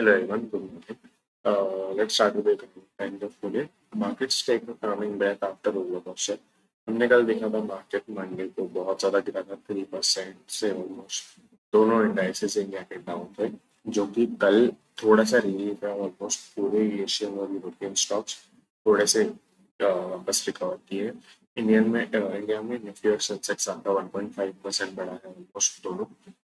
Hello everyone, good morning. Let's start with the kind of today. Markets take coming back after roller coaster. हमने कल देखा था market Monday को बहुत ज्यादा गिरा था 3% से ऑलमोस्ट दोनों इंडाइसेस इंडिया के डाउन थे, जो कि कल थोड़ा सा रिलीफ है। ऑलमोस्ट पूरे एशियन और यूरोपियन स्टॉक्स थोड़े से वापस रिकवर किए। इंडिया में निफ्टी और सेंसेक्स आपका 1.5% बढ़ा है ऑलमोस्ट दोनों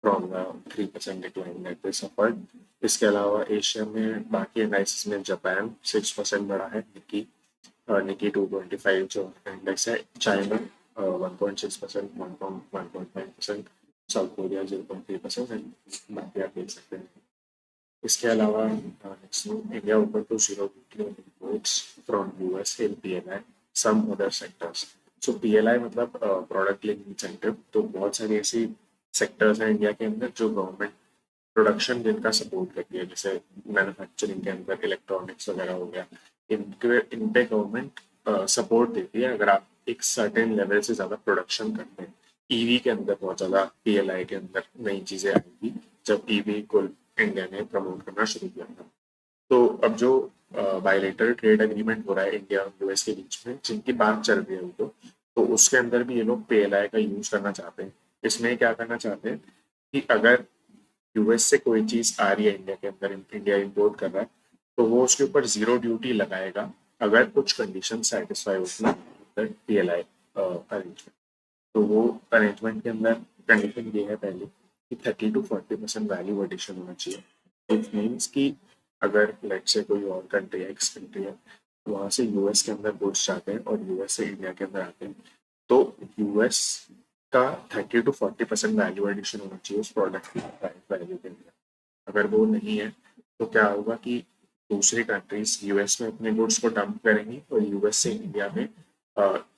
from 3% decline that they suffered. इसके अलावा एशिया में बाकी इंडाइसेस में जापान 6% बढ़ा है। निकी 225 जो इंडेक्स है। China 1.6%, Hong Kong 1.5%, South Korea 0.3% and बाकी आप देख सकते हैं। इसके अलावा next India open to zero imports from US in PLI some other sectors. So PLI मतलब प्रोडक्ट लिंक इंसेंटिव। तो बहुत सारी ऐसी सेक्टर्स हैं इंडिया के अंदर जो गवर्नमेंट प्रोडक्शन जिनका सपोर्ट करती है, जैसे मैन्युफैक्चरिंग के अंदर इलेक्ट्रॉनिक्स वगैरह हो गया, इन पे गवर्नमेंट सपोर्ट देती है अगर आप एक सर्टेन लेवल से ज्यादा प्रोडक्शन करते हैं। ईवी के अंदर बहुत ज्यादा पीएलआई के अंदर नई चीजें आएगी जब ईवी को इंडिया ने प्रमोट करना शुरू किया था। तो अब जो बायलेटरल ट्रेड एग्रीमेंट हो रहा है इंडिया और यूएस के बीच में, जिनकी बात चल रही है उनको, तो उसके अंदर भी ये लोग पीएलआई का यूज करना चाहते हैं। इसमें क्या करना चाहते हैं कि अगर यूएस से कोई चीज आ रही है इंडिया के अंदर, इंडिया इंपोर्ट कर रहा है, तो वो उसके ऊपर जीरो ड्यूटी लगाएगा अगर कुछ कंडीशन सेटिस्फाई होती है पीएलआई अरेंजमेंट। तो वो अरेंजमेंट के अंदर कंडीशन ये है पहले कि 30 to 40% वैल्यू एडिशन होना चाहिए। इट मीन्स कि अगर लेट से कोई और कंट्री है, एक्स कंट्री है, वहां से यूएस के अंदर गुड्स जाते हैं और यूएस से इंडिया के अंदर आते हैं, तो यूएस का 30 to 40% वैल्यू एडिशन होना चाहिए उस प्रोडक्ट की प्राइस वैल्यू के अंदर। अगर वो नहीं है तो क्या होगा कि दूसरी कंट्रीज यूएस में अपने गुड्स को डंप करेंगी और यूएस से इंडिया में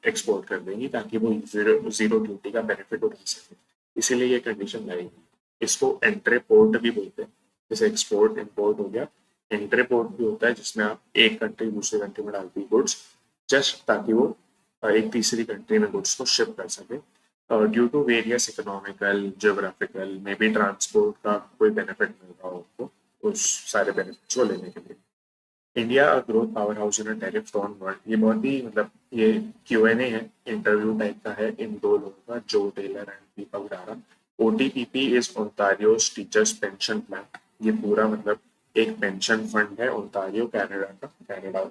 एक्सपोर्ट कर देंगी ताकि वो जीरो ड्यूटी का बेनिफिट उठा सके। इसीलिए ये कंडीशन लाएगी। इसको एंट्रे पोर्ट भी बोलते हैं। जैसे एक्सपोर्ट इंपोर्ट हो गया, एंट्रे पोर्ट भी होता है जिसमें आप एक कंट्री दूसरी कंट्री में डालती है गुड्स, जस्ट ताकि वो एक तीसरी कंट्री में गुड्स को शिप कर सके। Due to various economical, geographical, maybe transport का कोई बेनिफिट मिल रहा हो आपको, उस सारे बेनिफिट्स को लेने के लिए। India growth power house in tariff torn world, ये बहुत ही मतलब ये क्यूएनए है, इंटरव्यू टाइप का है इन दो लोगों का, जो Taylor and Deepak Dara. OTPP is Ontario's teachers pension plan. ये पूरा मतलब एक पेंशन फंड है ओंटारियो कनाडा का। Canada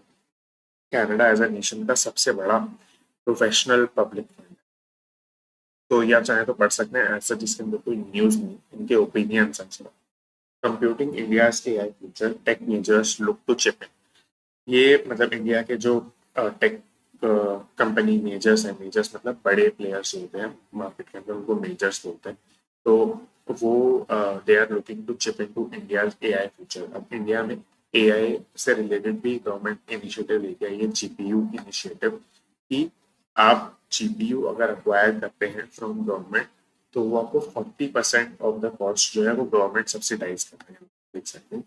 Canada as a nation का सबसे बड़ा प्रोफेशनल पब्लिक फंड। तो या चाहे तो पढ़ सकते हैं ऐसा, जिसके अंदर कोई न्यूज नहीं, इनके ओपिनियंस हैं सिर्फ। Computing India's AI future tech majors look to chip in. ये मतलब इंडिया के जो टेक कंपनी मेजर्स हैं, मेजर्स मतलब बड़े प्लेयर्स होते हैं मार्केट के अंदर, उनको मेजर्स बोलते हैं। तो वो they are looking to chip into India's AI future. अब इंडिया में एआई से रिलेटेड भी गवर्नमेंट इनिशिएटिव लेके आई है, जीपीयू इनिशिएटिव, कि आप जीपीयू अगर अक्वायर करते हैं फ्रॉम गवर्नमेंट तो वो आपको 40% ऑफ द कॉस्ट जो है वो गवर्नमेंट सब्सिडाइज कर रहे हैं, देख सकते हैं।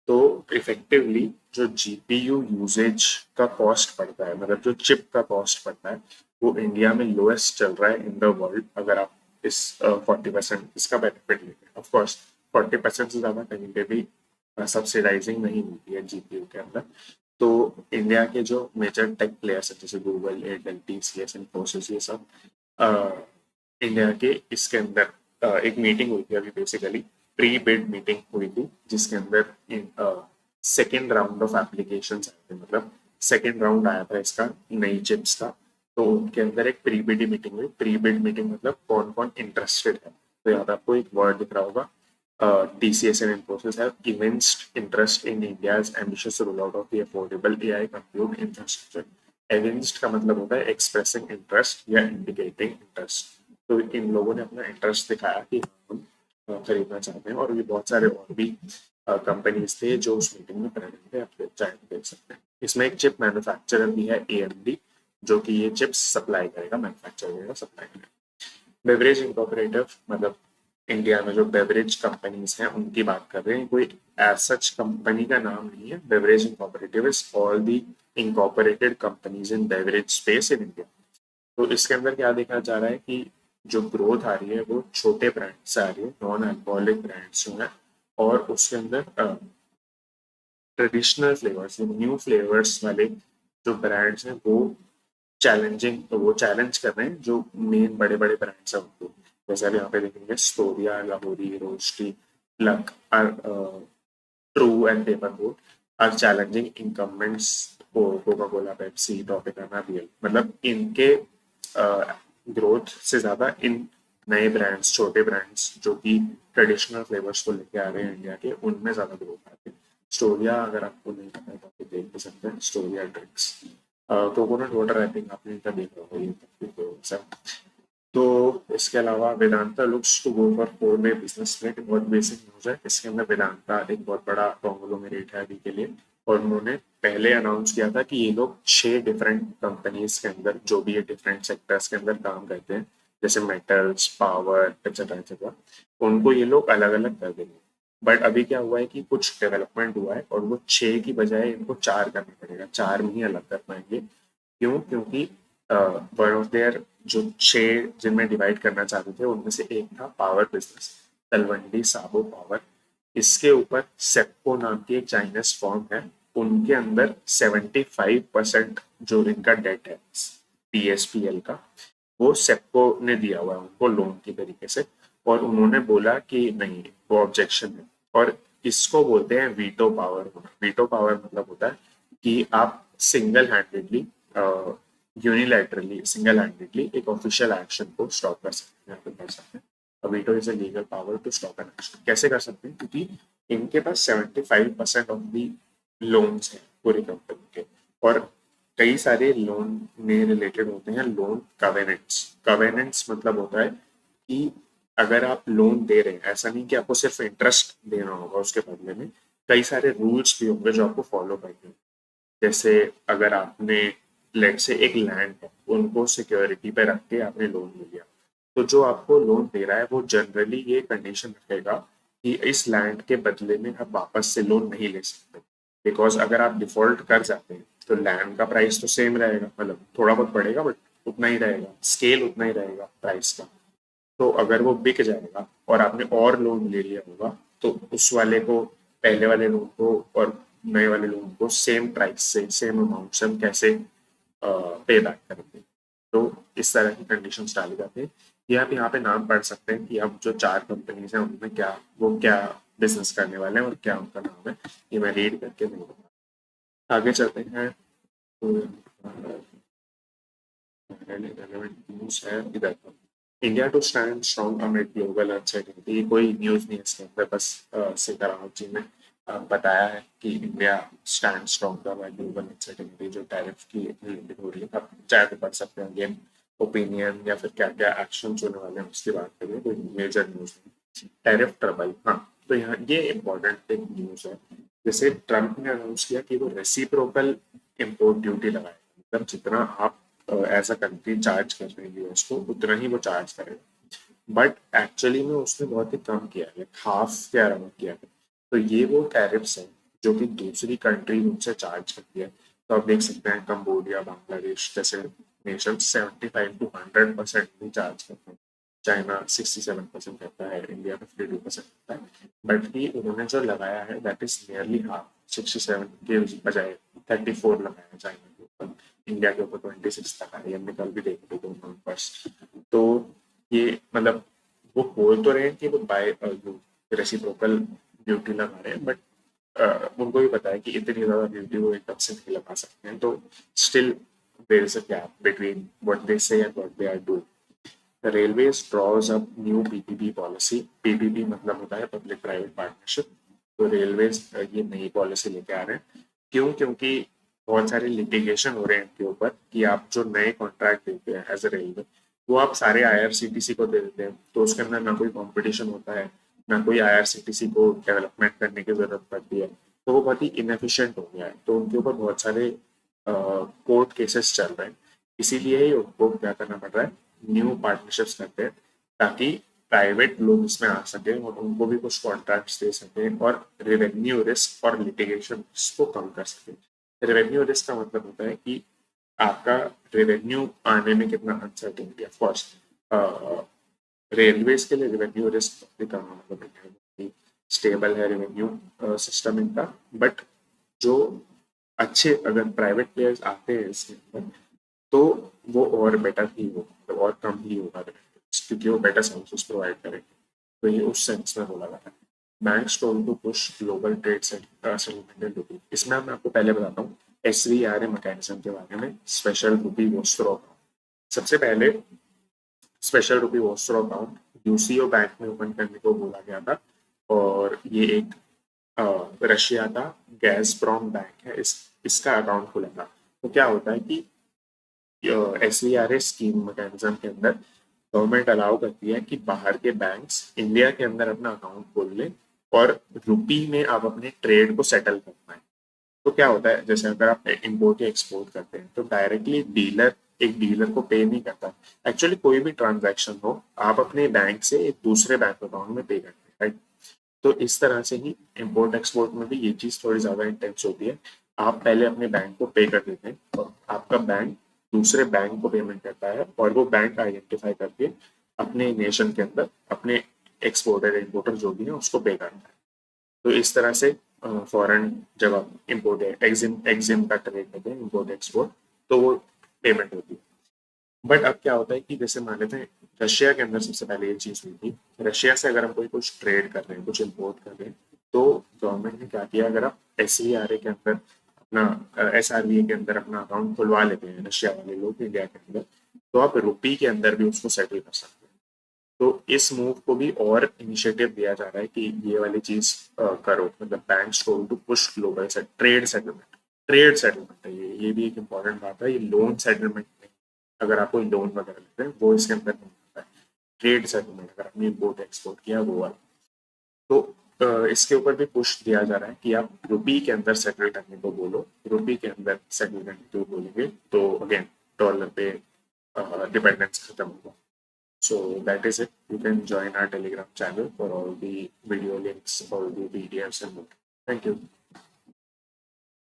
तो इफेक्टिवली जो जीपीयू यूजेज का कॉस्ट पड़ता है, मतलब जो चिप का कॉस्ट पड़ता है, वो इंडिया में लोएस्ट चल रहा है इन द वर्ल्ड। अगर आप इस 40% इसका बेनिफिट लेते हैं, ऑफकोर्स 40% से ज्यादा कहीं पे भी सब्सिडाइजिंग नहीं मिलती है जीपीयू के अंदर। तो इंडिया के जो मेजर टेक प्लेयर्स हैं जैसे गूगल, एयरटेल, टीसीएस, इन्फोसिस, ये सब इंडिया के इसके अंदर एक मीटिंग हुई थी अभी, बेसिकली प्री बिड मीटिंग हुई थी, जिसके अंदर सेकेंड राउंड ऑफ एप्लीकेशन आए थे। मतलब सेकेंड राउंड आया था इसका नई चिप्स का। तो उनके अंदर एक प्री बिड मीटिंग हुई। प्री बिड मीटिंग मतलब कौन कौन इंटरेस्टेड है। तो यहाँ पे आपको एक वर्ड दिख रहा होगा, TCS and Infosys have evinced interest in India's ambitious rollout of the affordable AI compute infrastructure. Evinced का मतलब होता है expressing interest या indicating interest। तो इन लोगों ने अपना इंटरेस्ट दिखाया कि हम खरीदना चाहते हैं, और भी बहुत सारे और भी कंपनीज थे जो उस मीटिंग में प्रेजेंट थे, आप चाहे तो देख सकते हैं। इसमें एक चिप मैन्युफैक्चरर भी है, AMD, जो कि ये चिप्स सप्लाई करेगा, मैन्युफैक्चर करेगा, सप्लाई करेगा। बेवरेज इनकॉर्पोरेटिव मतलब इंडिया में जो बेवरेज कंपनीज हैं उनकी बात कर रहे हैं। कोई एज सच कंपनी का नाम नहीं है। Beverage incorporative is all the incorporated companies in beverage space in India. तो इसके अंदर क्या देखा जा रहा है कि जो ग्रोथ आ रही है वो छोटे ब्रांड से आ रही है, नॉन अल्कोहलिक ब्रांड्स जो है, और उसके अंदर ट्रेडिशनल फ्लेवर्स, न्यू फ्लेवर्स वाले जो ब्रांड्स हैं वो चैलेंज कर रहे हैं जो मेन बड़े बड़े ब्रांड्स हैं उनको। जैसे अब यहाँ पे देखेंगे Storia, Lahori, Rosti, Luck, True and Paper Boat are challenging incumbents, Coca Cola, Pepsi, Tropicana, Real. मतलब इनके ग्रोथ से ज्यादा इन नए ब्रांड्स, छोटे ब्रांड्स जो कि ट्रेडिशनल फ्लेवर्स को लेके आ रहे हैं इंडिया के, उनमें ज्यादा ग्रोथ आती है। स्टोरिया अगर आपको नहीं पता है तो आप देख भी सकते हैं, Storia drinks. Coconut water I think आपने इनका देखा होगा, ये तो तो इसके अलावा Vedanta looks to go for four way business split. बहुत बेसिक न्यूज है, इसके अंदर वेदांता एक बहुत बड़ा कॉन्ग्लोमेरेट है अभी के लिए, और उन्होंने पहले अनाउंस किया था कि ये लोग 6 डिफरेंट कंपनीज के अंदर, जो भी ये डिफरेंट सेक्टर्स के अंदर काम करते हैं, जैसे मेटल्स, पावर, एक्सेट्रा एक्सेट्रा, उनको ये लोग अलग अलग कर देंगे। बट अभी क्या हुआ है कि कुछ डेवलपमेंट हुआ है और वो 6 की बजाय इनको 4 करना पड़ेगा, 4 में ही अलग कर पाएंगे। क्यों? क्योंकि वन ऑफ देयर जो 6 जिनमें डिवाइड करना चाहते थे उनमें से एक था power business, Talwandi Sabo power. इसके ऊपर सेप्को नाम की एक चाइनीज फर्म है, उनके अंदर 75% जो इनका डेट है पीएसपीएल का, वो सेप्को ने दिया हुआ है उनको लोन की तरीके से। और उन्होंने बोला कि नहीं, वो ऑब्जेक्शन है। और इसको बोलते हैं वीटो पावर। वीटो पावर मतलब होता है कि आप single handedly, unilaterally, single handedly एक ऑफिशियल एक्शन को स्टॉप कर सकते हैं, कर सकते हैं। Veto is a legal power to stop an action. कैसे कर सकते हैं? क्योंकि इनके पास 75% ऑफ दी लोन्स हैं पूरी कंपनी के, और कई सारे लोन में रिलेटेड होते हैं लोन कवेनेंट्स। कवेनेंट्स मतलब होता है कि अगर आप लोन दे रहे हैं, ऐसा नहीं कि आपको सिर्फ इंटरेस्ट देना होगा, उसके बदले में कई सारे रूल्स भी होंगे जो आपको फॉलो करने होंगे। जैसे अगर आपने लेट से एक लैंड है, उनको सिक्योरिटी पे रख के आपने लोन ले लिया, तो जो आपको लोन दे रहा है वो जनरली ये कंडीशन रखेगा कि इस लैंड के बदले में आप वापस से लोन नहीं ले सकते। बिकॉज अगर आप डिफॉल्ट कर जाते हैं तो लैंड का प्राइस तो सेम रहेगा, मतलब थोड़ा बहुत बढ़ेगा बट उतना ही रहेगा, स्केल उतना ही रहेगा प्राइस का। तो अगर वो बिक जाएगा और आपने और लोन ले लिया होगा, तो उस वाले को, पहले वाले लोन को और नए वाले लोन को सेम प्राइस से, सेम अमाउंट से हम कैसे पे बैक करेंगे। तो इस तरह की कंडीशन डाली जाती है। ये आप यहाँ पे नाम पढ़ सकते हैं कि अब जो 4 कंपनीज हैं उनमें क्या, वो क्या बिजनेस करने वाले हैं और क्या उनका नाम है। ये मैं रीड करके नहीं बताऊंगा। आगे चलते हैं। तो रेलेवेंट न्यूज है इधर। India to stand strong amid global uncertainty. कोई न्यूज नहीं है इसके अंदर, बस सीतारामन जी ने बताया है कि इंडिया स्टैंड स्ट्रॉन्ग का ग्लोबल अनसर्टेनिटी जो टैरिफ की हो रही है। आप चाहे तो पढ़ सकते हैं, अगेन ओपिनियन या फिर क्या क्या एक्शन होने वाले हैं उसकी बात करिए, कोई मेजर न्यूज नहीं। टैरिफ ट्रबल, हाँ, तो यहाँ ये इम्पोर्टेंट एक न्यूज है। जैसे ट्रम्प ने अनाउंस किया कि वो रेसिप्रोकल इम्पोर्ट ड्यूटी लगाएगा, मतलब जितना आप एज अ कंट्री चार्ज कर रहे हैं यूएस को, उतना ही वो चार्ज करेगा। बट एक्चुअली में उसने बहुत ही कम किया है, हाफ के अराउंड किया है। तो ये वो टैरिफ्स है जो कि दूसरी कंट्री उनसे चार्ज करती है। तो आप देख सकते हैं कंबोडिया, बांग्लादेश जैसे नेशन 75 to 100% भी चार्ज करते हैं। चाइना 67% करता है, इंडिया 52% करता है। बट ही उन्होंने जो लगाया है दैट इज नियरली हाफ, 67 के बजाय 34 लगाया है चाइना के ऊपर, इंडिया के ऊपर 26 तक है। हमने कल भी देखे थे 2 नंबर्स। तो ये मतलब वो बोल तो रहे हैं कि वो बाय रेसिप्रोकल ड्यूटी लगा रहे हैं, बट उनको भी पता है कि इतनी ज्यादा ड्यूटी वो एकदम से नहीं लगा सकते हैं। तो still there is a gap between what they say and what they are doing. The Railways draws up new PPP policy। PPP मतलब होता है पब्लिक प्राइवेट पार्टनरशिप। तो रेलवेज ये नई पॉलिसी लेके आ रहे हैं। क्यों? क्योंकि बहुत सारे लिटिगेशन हो रहे हैं इनके ऊपर कि आप जो नए कॉन्ट्रैक्ट देते हैं एज ए रेलवे, वो आप सारे आईआरसीटीसी को दे देते हैं, तो उसके अंदर ना कोई कंपटीशन होता है, ना कोई आईआरसीटीसी को डेवलपमेंट करने की जरूरत पड़ती है। तो वो बहुत ही इनएफिशिएंट हो गया है, तो उनके ऊपर बहुत सारे कोर्ट केसेस चल रहे हैं। इसीलिए ही उनको क्या करना पड़ रहा है, न्यू पार्टनरशिप्स करते हैं, ताकि प्राइवेट लोग इसमें आ सके और उनको भी कुछ कॉन्ट्रैक्ट्स दे सके और रेवेन्यू रिस्क और लिटिगेशन को कम कर सके। रेवेन्यू रिस्क का मतलब होता है कि आपका रेवेन्यू आने में कितना अनसर्टेनिटी। ऑफ कोर्स रेलवेज के लिए रेवेन्यू रिस्क भी कम, मतलब स्टेबल है रेवेन्यू सिस्टम इनका, बट जो अच्छे अगर प्राइवेट प्लेयर्स आते हैं इसके अंदर तो वो और बेटर ही होगा, मतलब और कम ही होगा क्योंकि वो बेटर सर्विसेज प्रोवाइड करेंगे। तो ये उस सेंस में बोला जाता है। Banks told to push global trade settlement in rupee. इसमें मैं आपको पहले बताता हूँ SVRA मैकेनिज्म के बारे में, स्पेशल रुपी वॉस्त्रो अकाउंट। सबसे पहले स्पेशल रुपी वॉस्त्रो अकाउंट यूसीओ बैंक में ओपन करने को बोला गया था, और ये एक रशिया का गैज़प्रोम बैंक है, इसका अकाउंट खुला था। तो क्या होता है कि SVRA स्कीम मैकेनिज्म के अंदर गवर्नमेंट अलाउ करती है कि बाहर के बैंक्स इंडिया के अंदर अपना अकाउंट खोल लें और रुपी में आप अपने ट्रेड को सेटल कर पाए। तो क्या होता है, जैसे अगर आप इम्पोर्ट या एक्सपोर्ट करते हैं तो डायरेक्टली डीलर एक डीलर को पे नहीं करता। एक्चुअली कोई भी ट्रांजैक्शन हो आप अपने बैंक से एक दूसरे बैंक अकाउंट में पे करते हैं, राइट। तो इस तरह से ही इम्पोर्ट एक्सपोर्ट में भी ये चीज़ थोड़ी ज़्यादा इंटेंस होती है। आप पहले अपने बैंक को पे कर देते हैं और आपका बैंक दूसरे बैंक को पेमेंट करता है, और वो बैंक आइडेंटिफाई करके अपने नेशन के अंदर अपने एक्सपोर्टर इम्पोर्टर जो भी है उसको पे करता है। तो इस तरह से फॉरेन जब आप इम्पोर्ट एग्जिम एग्जिम का ट्रेड करते हैं, इम्पोर्ट एक्सपोर्ट, तो वो पेमेंट होती है। बट अब क्या होता है कि जैसे मान लेते हैं रशिया के अंदर सबसे पहले ये चीज़ हुई थी। रशिया से अगर हम कोई कुछ ट्रेड कर रहे हैं, कुछ इम्पोर्ट कर रहे हैं, तो गवर्नमेंट ने क्या किया, अगर आप SVRA के अंदर अपना SRVA के अंदर अपना अकाउंट खुलवा लेते हैं रशिया वाले लोग इंडिया के अंदर, तो आप रुपी के अंदर भी उसको सेटल कर सकते हैं। तो इस मूव को भी और इनिशिएटिव दिया जा रहा है कि ये वाली चीज करो, मतलब banks to push global trade settlement. Trade settlement है ये भी एक इम्पॉर्टेंट बात है, ये लोन सेटलमेंट नहीं। अगर आप कोई लोन वगैरह लेते हैं वो इसके अंदर नहीं होता है। ट्रेड सेटलमेंट अगर आपने इम्पोर्ट एक्सपोर्ट किया वो वाला, तो इसके ऊपर भी पुश दिया जा रहा है कि आप रुपी के अंदर सेटल करने को बोलो। रुपी के अंदर सेटल करने को बोलेंगे तो अगेन डॉलर पे डिपेंडेंस खत्म होगा। So that is it. You can join our Telegram channel for all the video links, all the PDFs and more. Thank you.